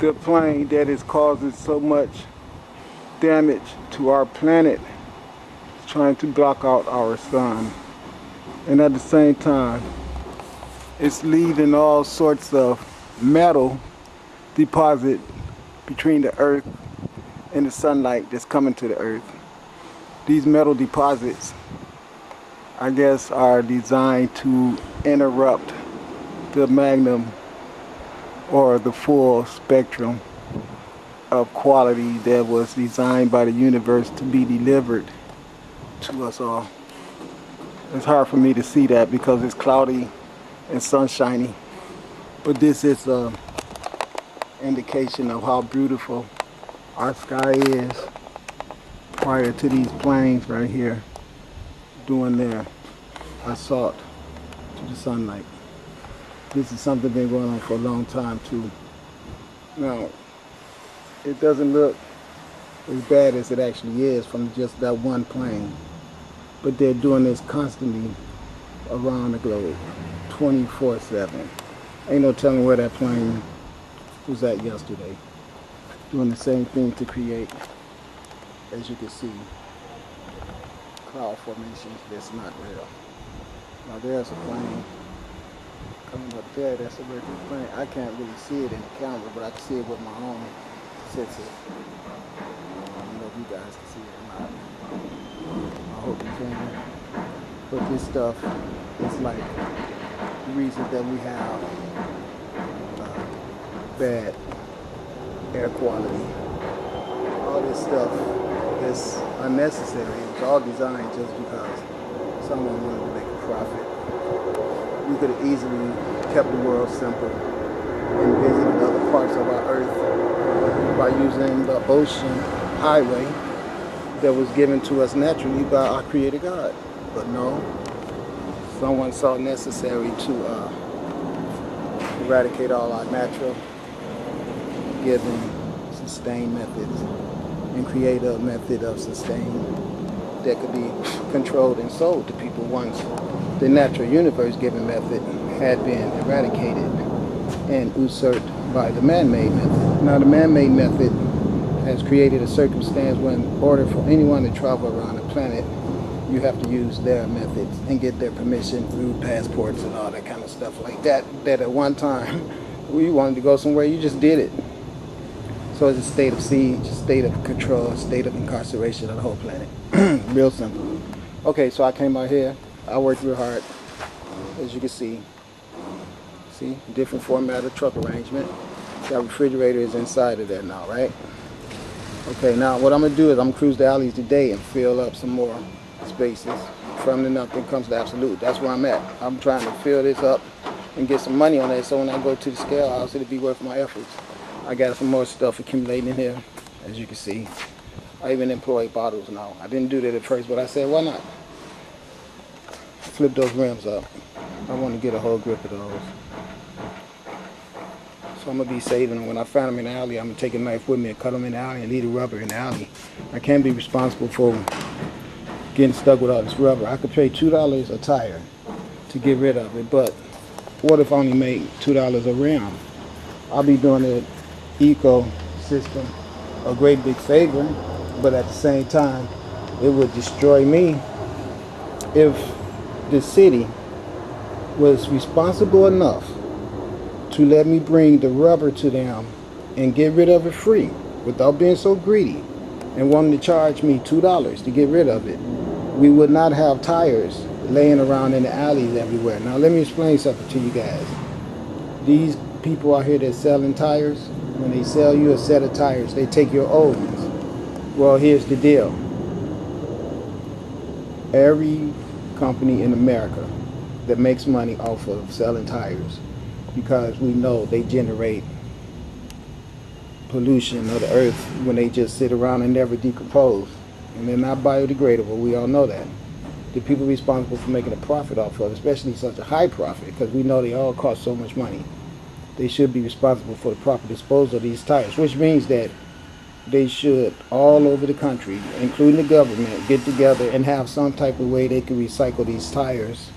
the plane that is causing so much damage to our planet, trying to block out our sun. And at the same time, it's leaving all sorts of metal deposit between the earth and the sunlight that's coming to the earth. These metal deposits, I guess, are designed to interrupt the magnum or the full spectrum of quality that was designed by the universe to be delivered to us all. It's hard for me to see that because it's cloudy and sunshiny, but this is an indication of how beautiful our sky is prior to these planes right here doing their assault to the sunlight. This is something been going on for a long time too. Now, it doesn't look as bad as it actually is from just that one plane, but they're doing this constantly around the globe, 24/7. Ain't no telling where that plane was at yesterday. Doing the same thing to create, as you can see, cloud formations that's not real. Now there's a plane coming up there, that's a regular plane. I can't really see it in the camera, but I can see it with my own senses. I don't know if you guys can see it or not. I hope you can. But this stuff is like the reason that we have bad air quality. All this stuff is unnecessary. It was all designed just because someone wanted to make a profit. We could have easily kept the world simple and visited other parts of our earth by using the ocean highway that was given to us naturally by our Creator God. But no, someone saw it necessary to eradicate all our natural given sustained methods and create a method of sustain that could be controlled and sold to people once the natural universe given method had been eradicated and usurped by the man-made method. Now the man-made method has created a circumstance where in order for anyone to travel around the planet, you have to use their methods and get their permission through passports and all that kind of stuff like that, that at one time we wanted to go somewhere, you just did it. So it's a state of siege, a state of control, a state of incarceration of the whole planet. Real simple. Okay, so I came out here. I worked real hard, as you can see. See, different format of truck arrangement. That refrigerator is inside of that now, right? Okay, now what I'm gonna do is I'm gonna cruise the alleys today and fill up some more spaces. From the nothing comes to absolute. That's where I'm at. I'm trying to fill this up and get some money on it, so when I go to the scale house, it'll be worth my efforts. I got some more stuff accumulating in here, as you can see. I even employ bottles now. I didn't do that at first, but I said, why not? Flip those rims up. I want to get a whole grip of those. So I'm going to be saving them. When I find them in the alley, I'm going to take a knife with me and cut them in the alley and leave the rubber in the alley. I can't be responsible for getting stuck with all this rubber. I could pay $2 a tire to get rid of it, but what if I only make $2 a rim? I'll be doing the ecosystem a great big favor, but at the same time, it would destroy me if the city was responsible enough to let me bring the rubber to them and get rid of it free without being so greedy and wanting to charge me $2 to get rid of it. We would not have tires laying around in the alleys everywhere. Now let me explain something to you guys. These people out here that selling tires, when they sell you a set of tires, they take your old ones. Well, here's the deal. Every company in America that makes money off of selling tires, because we know they generate pollution of the earth when they just sit around and never decompose, and they're not biodegradable. We all know that. The people responsible for making a profit off of, especially such a high profit, because we know they all cost so much money, they should be responsible for the proper disposal of these tires, which means that they should, all over the country, including the government, get together and have some type of way they can recycle these tires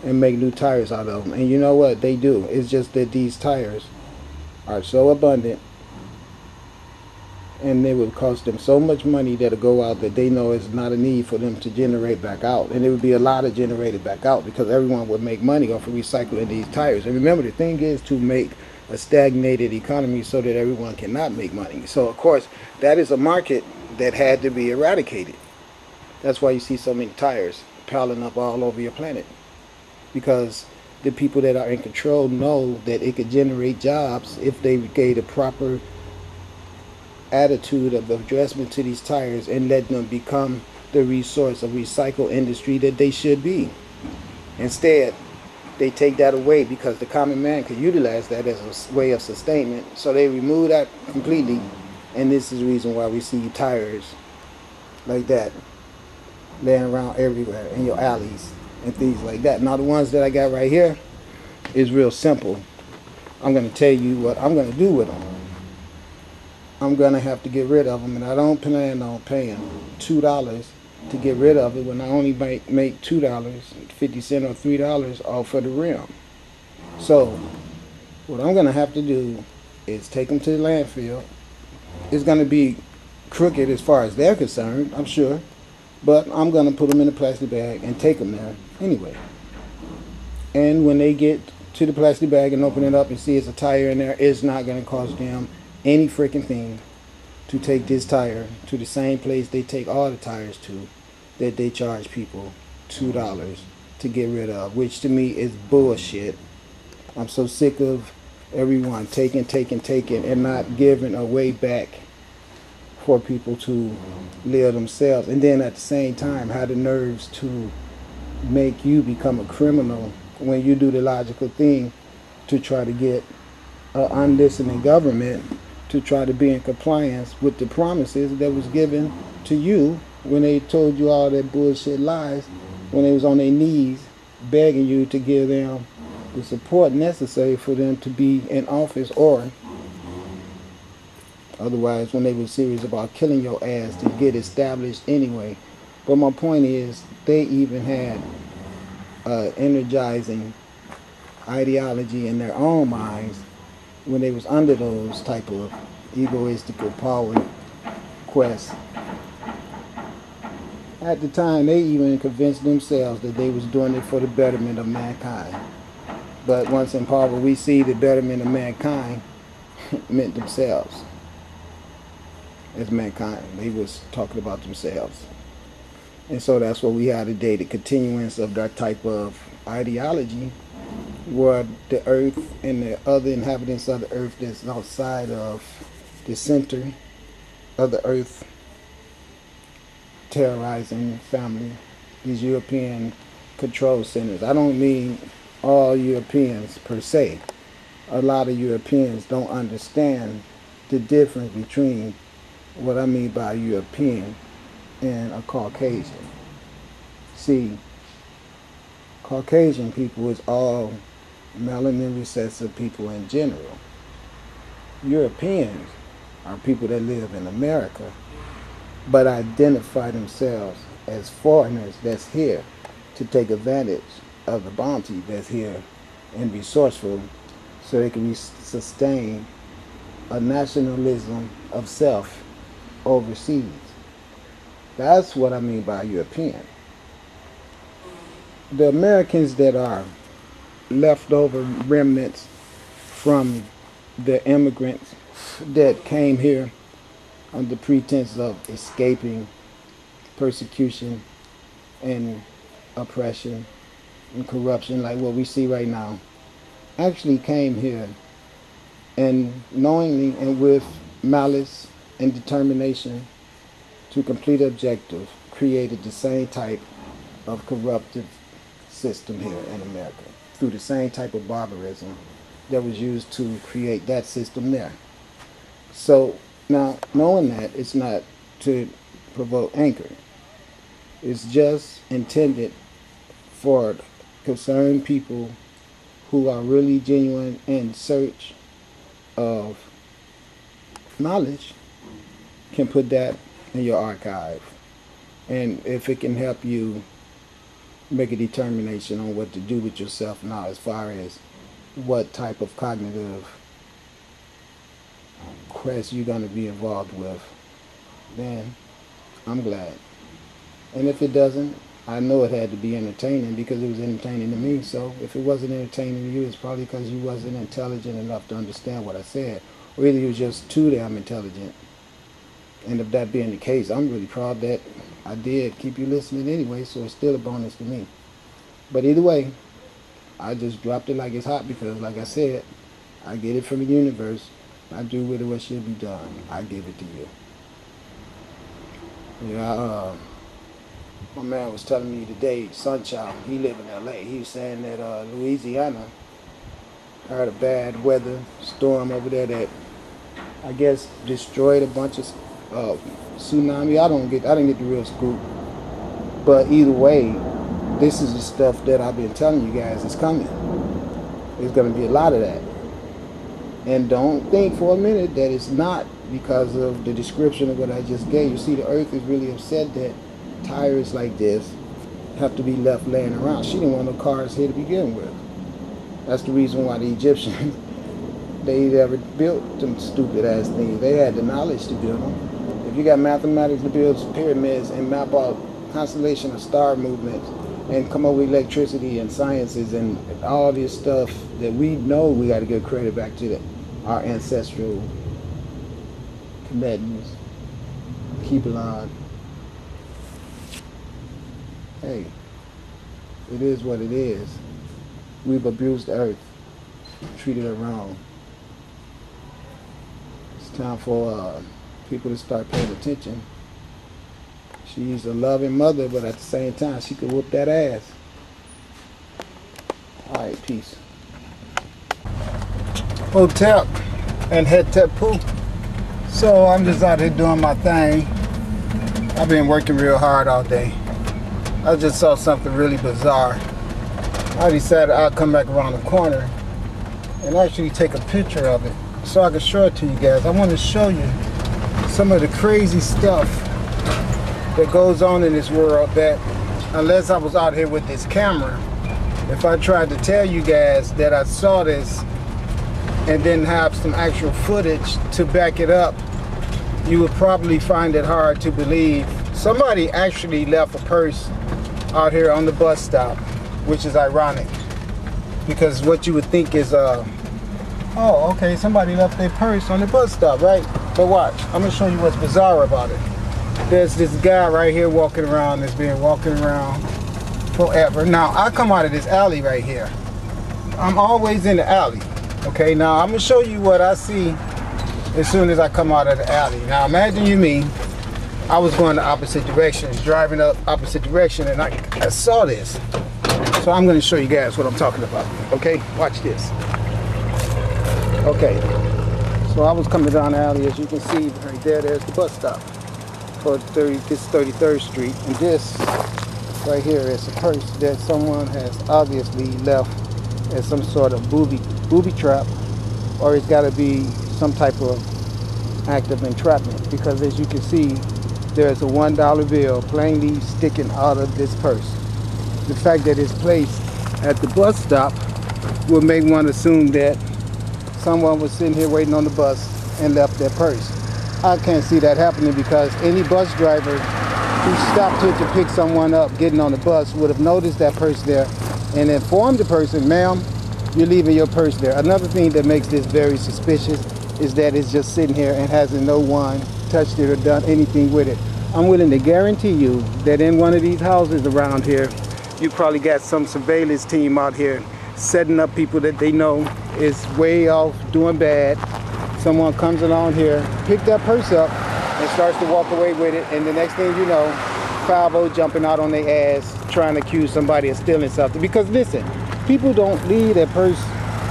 and make new tires out of them. And you know what? They do. It's just that these tires are so abundant and it would cost them so much money that'll go out that they know it's not a need for them to generate back out. And it would be a lot of generated back out because everyone would make money off of recycling these tires. And remember, the thing is to make a stagnated economy so that everyone cannot make money. So, of course, that is a market that had to be eradicated. That's why you see so many tires piling up all over your planet. Because the people that are in control know that it could generate jobs if they gave a proper attitude of addressment to these tires and let them become the resource of recycle industry that they should be. Instead, they take that away because the common man could utilize that as a way of sustainment. So they remove that completely, and this is the reason why we see tires like that laying around everywhere in your alleys and things like that. Now the ones that I got right here is real simple. I'm going to tell you what I'm going to do with them. I'm going to have to get rid of them, and I don't plan on paying $2 to get rid of it when I only make $2.50 or $3 off of the rim. So what I'm going to have to do is take them to the landfill. It's going to be crooked as far as they're concerned, I'm sure, but I'm going to put them in a plastic bag and take them there anyway. And when they get to the plastic bag and open it up and see it's a tire in there, it's not going to cost them any freaking thing to take this tire to the same place they take all the tires to that they charge people $2 to get rid of, which to me is bullshit. I'm so sick of everyone taking and not giving a way back for people to live themselves, and then at the same time have the nerves to make you become a criminal when you do the logical thing to try to get an unlistening government to try to be in compliance with the promises that was given to you when they told you all that bullshit lies, when they was on their knees begging you to give them the support necessary for them to be in office, or otherwise when they were serious about killing your ass to get established anyway. But my point is, they even had energizing ideology in their own minds when they was under those type of egoistical power quests. At the time, they even convinced themselves that they was doing it for the betterment of mankind. But once in power, we see the betterment of mankind meant themselves. As mankind, they was talking about themselves. And so that's what we have today, the continuance of that type of ideology, where the earth and the other inhabitants of the earth that's outside of the center of the earth terrorizing family, these European control centers. I don't mean all Europeans per se. A lot of Europeans don't understand the difference between what I mean by European and a Caucasian. See, Caucasian people is all melanin recessive people in general. Europeans are people that live in America but identify themselves as foreigners that's here to take advantage of the bounty that's here and resourceful so they can sustain a nationalism of self overseas. That's what I mean by European. The Americans that are leftover remnants from the immigrants that came here under pretense of escaping persecution and oppression and corruption like what we see right now, actually came here and knowingly and with malice and determination to complete objective created the same type of corruptive system here in America through the same type of barbarism that was used to create that system there. So now, knowing that, it's not to provoke anger. It's just intended for concerned people who are really genuine in search of knowledge can put that in your archive. And if it can help you make a determination on what to do with yourself now as far as what type of cognitive quest you're going to be involved with, then I'm glad. And if it doesn't, I know it had to be entertaining because it was entertaining to me. So if it wasn't entertaining to you, it's probably because you wasn't intelligent enough to understand what I said. Or either you was just too damn intelligent. And if that being the case, I'm really proud that I did keep you listening anyway, so it's still a bonus to me. But either way, I just dropped it like it's hot because, like I said, I get it from the universe. I do with it what should be done. I give it to you. Yeah, my man was telling me today, Sunchild, he live in L.A. He was saying that Louisiana had a bad weather storm over there that I guess destroyed a bunch of tsunami. I didn't get the real scoop. But either way, this is the stuff that I've been telling you guys is coming. There's going to be a lot of that. And don't think for a minute that it's not because of the description of what I just gave you. See, the earth is really upset that tires like this have to be left laying around. She didn't want no cars here to begin with. That's the reason why the Egyptians, they never built them stupid ass things. They had the knowledge to build them. If you got mathematics to build pyramids and map out constellation of star movements and come up with electricity and sciences and all this stuff that we know, we got to give credit back to our ancestral combatants. Keep it on. Hey, it is what it is. We've abused the earth, treated her wrong. It's time for people to start paying attention. She's a loving mother, but at the same time, she could whoop that ass. All right, peace. Hotel and Hetepu. So I'm just out here doing my thing. I've been working real hard all day. I just saw something really bizarre. I decided I'd come back around the corner and actually take a picture of it so I can show it to you guys. I want to show you some of the crazy stuff that goes on in this world that, unless I was out here with this camera, if I tried to tell you guys that I saw this and then have some actual footage to back it up, you would probably find it hard to believe. Somebody actually left a purse out here on the bus stop, which is ironic because what you would think is oh, okay, somebody left their purse on the bus stop, right? But watch, I'm gonna show you what's bizarre about it. There's this guy right here walking around that's been walking around forever. Now, I come out of this alley right here. I'm always in the alley. Okay, now I'm gonna show you what I see as soon as I come out of the alley. Now, imagine you me, I was going the opposite direction, driving up opposite direction, and I saw this. So I'm gonna show you guys what I'm talking about. Okay, watch this. Okay, so I was coming down the alley, as you can see right there, there's the bus stop for this 33rd Street, and this right here is a purse that someone has obviously left as some sort of booby trap, or it's got to be some type of act of entrapment, because as you can see, there's a $1 bill plainly sticking out of this purse. The fact that it's placed at the bus stop will make one assume that someone was sitting here waiting on the bus and left their purse. I can't see that happening, because any bus driver who stopped here to pick someone up getting on the bus would have noticed that purse there and informed the person, ma'am, you're leaving your purse there. Another thing that makes this very suspicious is that it's just sitting here and hasn't no one touched it or done anything with it. I'm willing to guarantee you that in one of these houses around here, you probably got some surveillance team out here setting up people that they know is way off doing bad. Someone comes along here, pick that purse up, and starts to walk away with it, and the next thing you know, 5-0 jumping out on their ass trying to accuse somebody of stealing something. Because listen, people don't leave their purse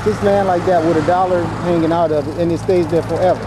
just laying like that with $1 hanging out of it and it stays there forever.